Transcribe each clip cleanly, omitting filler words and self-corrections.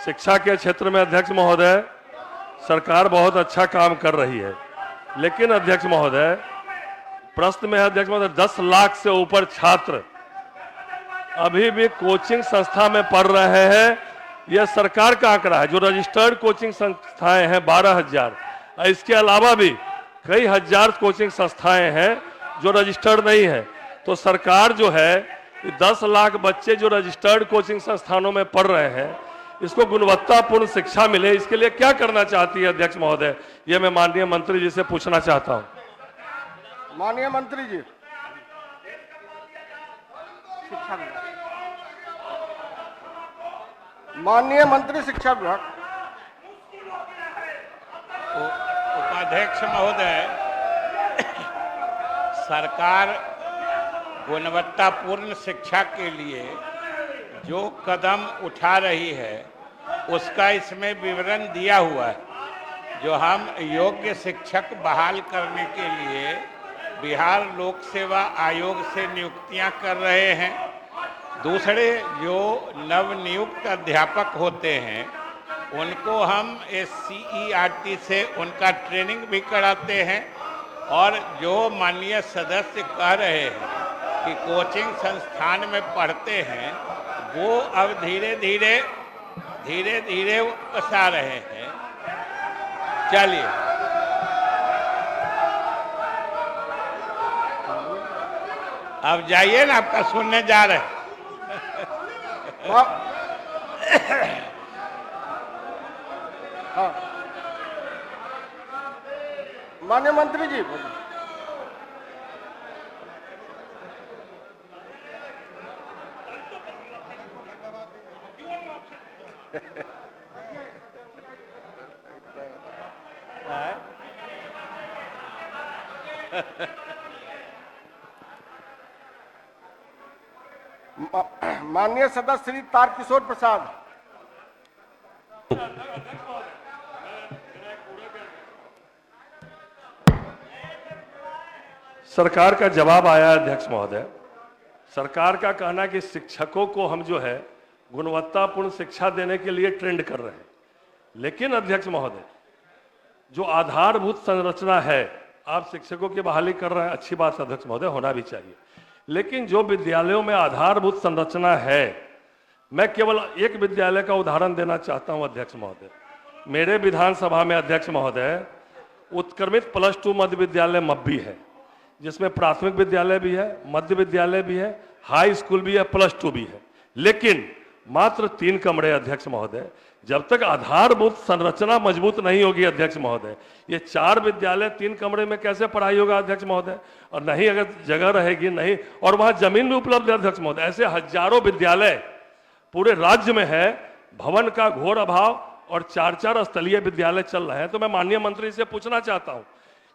शिक्षा के क्षेत्र में अध्यक्ष महोदय सरकार बहुत अच्छा काम कर रही है, लेकिन अध्यक्ष महोदय प्रश्न में है अध्यक्ष महोदय 10 लाख से ऊपर छात्र अभी भी कोचिंग संस्था में पढ़ रहे हैं। यह सरकार का आंकड़ा है। जो रजिस्टर्ड कोचिंग संस्थाएं हैं 12,000, इसके अलावा भी कई हजार कोचिंग संस्थाएं हैं जो रजिस्टर्ड नहीं है। तो सरकार जो है 10 लाख बच्चे जो रजिस्टर्ड कोचिंग संस्थानों में पढ़ रहे हैं, इसको गुणवत्तापूर्ण शिक्षा मिले, इसके लिए क्या करना चाहिए अध्यक्ष महोदय? यह मैं माननीय मंत्री जी से पूछना चाहता हूं। माननीय मंत्री जी, शिक्षा विभाग, माननीय मंत्री शिक्षा विभाग। उपाध्यक्ष महोदय, सरकार गुणवत्तापूर्ण शिक्षा के लिए जो कदम उठा रही है उसका इसमें विवरण दिया हुआ है। जो हम योग्य शिक्षक बहाल करने के लिए बिहार लोक सेवा आयोग से नियुक्तियां कर रहे हैं। दूसरे जो नवनियुक्त अध्यापक होते हैं उनको हम SCERT से उनका ट्रेनिंग भी कराते हैं। और जो माननीय सदस्य कह रहे हैं कि कोचिंग संस्थान में पढ़ते हैं, वो अब धीरे धीरे कसा रहे हैं। चलिए, अब जाइए ना, आपका सुनने जा रहे हैं। हाँ, माननीय मंत्री जी, माननीय सदस्य श्री तारकिशोर प्रसाद। सरकार का जवाब आया है अध्यक्ष महोदय। सरकार का कहना है कि शिक्षकों को हम जो है गुणवत्तापूर्ण शिक्षा देने के लिए ट्रेंड कर रहे हैं, लेकिन अध्यक्ष महोदय जो आधारभूत संरचना है, आप शिक्षकों की बहाली कर रहे हैं, अच्छी बात अध्यक्ष महोदय, होना भी चाहिए। लेकिन जो विद्यालयों में आधारभूत संरचना है, मैं केवल एक विद्यालय का उदाहरण देना चाहता हूं अध्यक्ष महोदय। मेरे विधानसभा में अध्यक्ष महोदय उत्क्रमित +2 मध्य विद्यालय मब्बी है, जिसमें प्राथमिक विद्यालय भी है, मध्य विद्यालय भी है, हाई स्कूल भी है, +2 भी है, लेकिन मात्र 3 कमरे अध्यक्ष महोदय। जब तक आधारभूत संरचना मजबूत नहीं होगी अध्यक्ष महोदय, ये 4 विद्यालय 3 कमरे में कैसे पढ़ाई होगा अध्यक्ष महोदय? और नहीं अगर जगह रहेगी नहीं, और वहां जमीन भी उपलब्ध है अध्यक्ष महोदय। ऐसे हजारों विद्यालय पूरे राज्य में है, भवन का घोर अभाव, और 4-4 स्थलीय विद्यालय चल रहे हैं। तो मैं माननीय मंत्री से पूछना चाहता हूं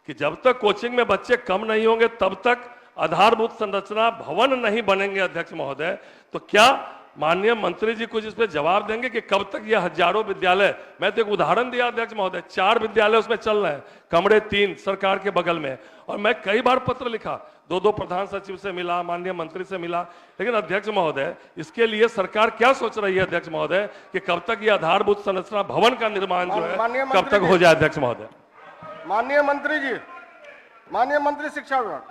कि जब तक कोचिंग में बच्चे कम नहीं होंगे तब तक आधारभूत संरचना भवन नहीं बनेंगे अध्यक्ष महोदय। तो क्या माननीय मंत्री जी कुछ इस पे जवाब देंगे कि कब तक ये हजारों विद्यालय, मैं तो एक उदाहरण दिया अध्यक्ष महोदय, 4 विद्यालय उसमें चल रहे हैं, कमरे 3 सरकार के बगल में। और मैं कई बार पत्र लिखा, 2 प्रधान सचिव से मिला, माननीय मंत्री से मिला, लेकिन अध्यक्ष महोदय इसके लिए सरकार क्या सोच रही है अध्यक्ष महोदय कि कब तक ये आधारभूत संरचना भवन का निर्माण जो है कब तक हो जाए अध्यक्ष महोदय? माननीय मंत्री जी, माननीय मंत्री शिक्षा विभाग।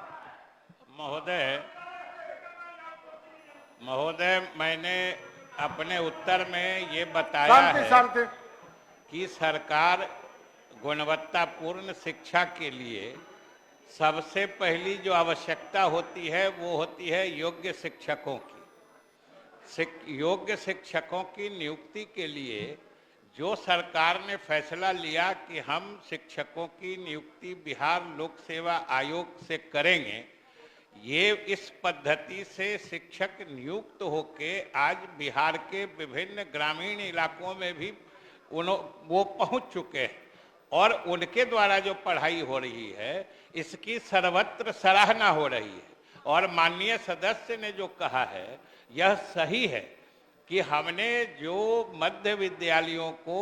महोदय, मैंने अपने उत्तर में ये बताया है कि सरकार गुणवत्तापूर्ण शिक्षा के लिए सबसे पहली जो आवश्यकता होती है वो होती है योग्य शिक्षकों की। योग्य शिक्षकों की नियुक्ति के लिए जो सरकार ने फैसला लिया कि हम शिक्षकों की नियुक्ति बिहार लोक सेवा आयोग से करेंगे, ये इस पद्धति से शिक्षक नियुक्त होके आज बिहार के विभिन्न ग्रामीण इलाकों में भी वो पहुंच चुके हैं, और उनके द्वारा जो पढ़ाई हो रही है इसकी सर्वत्र सराहना हो रही है। और माननीय सदस्य ने जो कहा है यह सही है कि हमने जो मध्य विद्यालयों को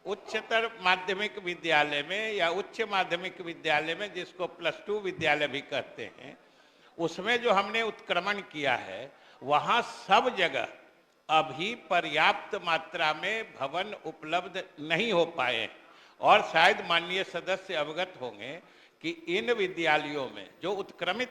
उच्चतर माध्यमिक विद्यालय में या उच्च माध्यमिक विद्यालय में, जिसको +2 विद्यालय भी कहते हैं, उसमें जो हमने उत्क्रमण किया है, वहाँ सब जगह अभी पर्याप्त मात्रा में भवन उपलब्ध नहीं हो पाए हैं। और शायद माननीय सदस्य अवगत होंगे कि इन विद्यालयों में जो उत्क्रमित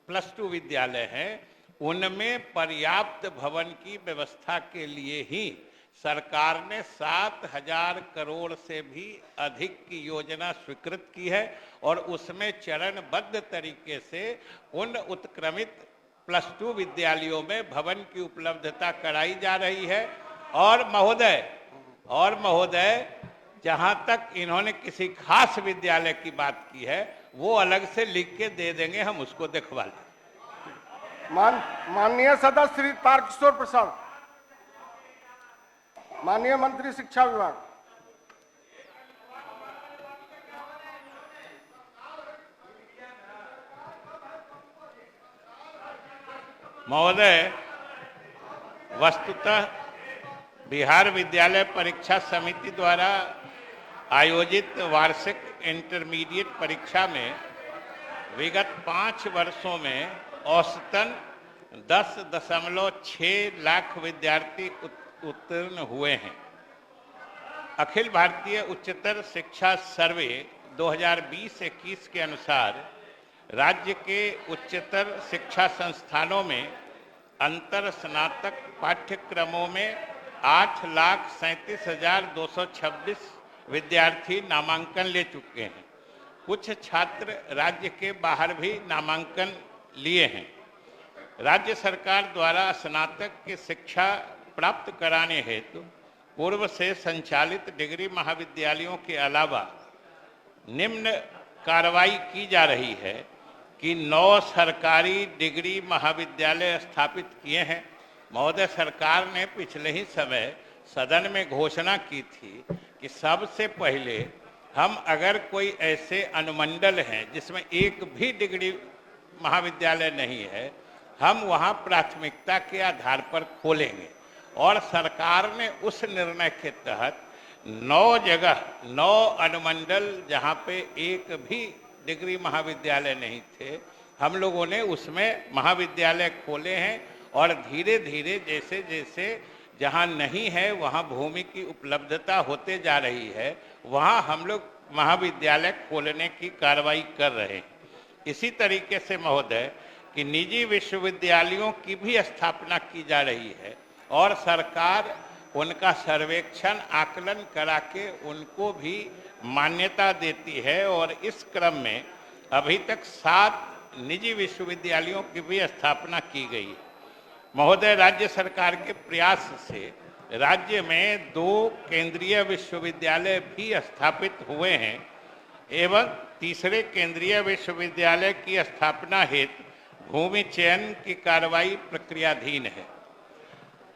+2 विद्यालय हैं, उनमें पर्याप्त भवन की व्यवस्था के लिए ही सरकार ने 7,000 करोड़ से भी अधिक की योजना स्वीकृत की है और उसमें चरणबद्ध तरीके से उन उत्क्रमित +2 विद्यालयों में भवन की उपलब्धता कराई जा रही है। और महोदय जहां तक इन्होंने किसी खास विद्यालय की बात की है, वो अलग से लिख के दे देंगे, हम उसको दिखवा लें। माननीय सदस्य श्री तारकिशोर प्रसाद, माननीय मंत्री शिक्षा विभाग। महोदय, वस्तुतः बिहार विद्यालय परीक्षा समिति द्वारा आयोजित वार्षिक इंटरमीडिएट परीक्षा में विगत 5 वर्षों में औसतन 10.6 लाख विद्यार्थी उत्तीर्ण हुए हैं। अखिल भारतीय उच्चतर शिक्षा सर्वे 2020-21 के अनुसार राज्य के उच्चतर शिक्षा संस्थानों में अंतर स्नातक पाठ्यक्रमों में 8,37,226 विद्यार्थी नामांकन ले चुके हैं। कुछ छात्र राज्य के बाहर भी नामांकन लिए हैं। राज्य सरकार द्वारा स्नातक की शिक्षा प्राप्त कराने हेतु पूर्व से संचालित डिग्री महाविद्यालयों के अलावा निम्न कार्रवाई की जा रही है कि 9 सरकारी डिग्री महाविद्यालय स्थापित किए हैं। महोदय, सरकार ने पिछले ही समय सदन में घोषणा की थी कि सबसे पहले हम अगर कोई ऐसे अनुमंडल हैं जिसमें एक भी डिग्री महाविद्यालय नहीं है, हम वहां प्राथमिकता के आधार पर खोलेंगे। और सरकार ने उस निर्णय के तहत 9 जगह 9 अनुमंडल जहां पे एक भी डिग्री महाविद्यालय नहीं थे, हम लोगों ने उसमें महाविद्यालय खोले हैं। और धीरे धीरे जैसे जैसे जहां नहीं है वहां भूमि की उपलब्धता होते जा रही है, वहां हम लोग महाविद्यालय खोलने की कार्रवाई कर रहे हैं। इसी तरीके से महोदय कि निजी विश्वविद्यालयों की भी स्थापना की जा रही है और सरकार उनका सर्वेक्षण आकलन करा के उनको भी मान्यता देती है। और इस क्रम में अभी तक 7 निजी विश्वविद्यालयों की भी स्थापना की गई है। महोदय, राज्य सरकार के प्रयास से राज्य में 2 केंद्रीय विश्वविद्यालय भी स्थापित हुए हैं एवं तीसरे केंद्रीय विश्वविद्यालय की स्थापना हेतु भूमि चयन की कार्रवाई प्रक्रियाधीन है।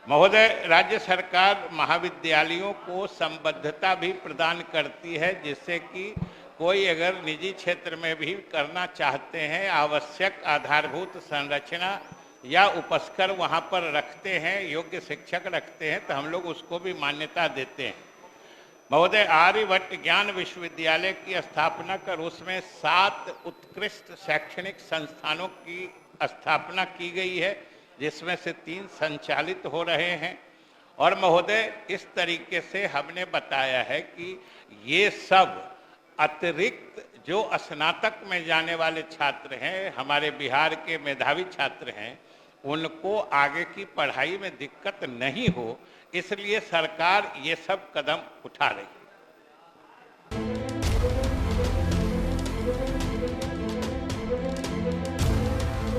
महोदय, राज्य सरकार महाविद्यालयों को संबद्धता भी प्रदान करती है, जिससे कि कोई अगर निजी क्षेत्र में भी करना चाहते हैं, आवश्यक आधारभूत संरचना या उपस्कर वहां पर रखते हैं, योग्य शिक्षक रखते हैं, तो हम लोग उसको भी मान्यता देते हैं। महोदय, आर्यभट्ट ज्ञान विश्वविद्यालय की स्थापना कर उसमें 7 उत्कृष्ट शैक्षणिक संस्थानों की स्थापना की गई है, जिसमें से 3 संचालित हो रहे हैं। और महोदय, इस तरीके से हमने बताया है कि ये सब अतिरिक्त जो स्नातक में जाने वाले छात्र हैं, हमारे बिहार के मेधावी छात्र हैं, उनको आगे की पढ़ाई में दिक्कत नहीं हो, इसलिए सरकार ये सब कदम उठा रही है।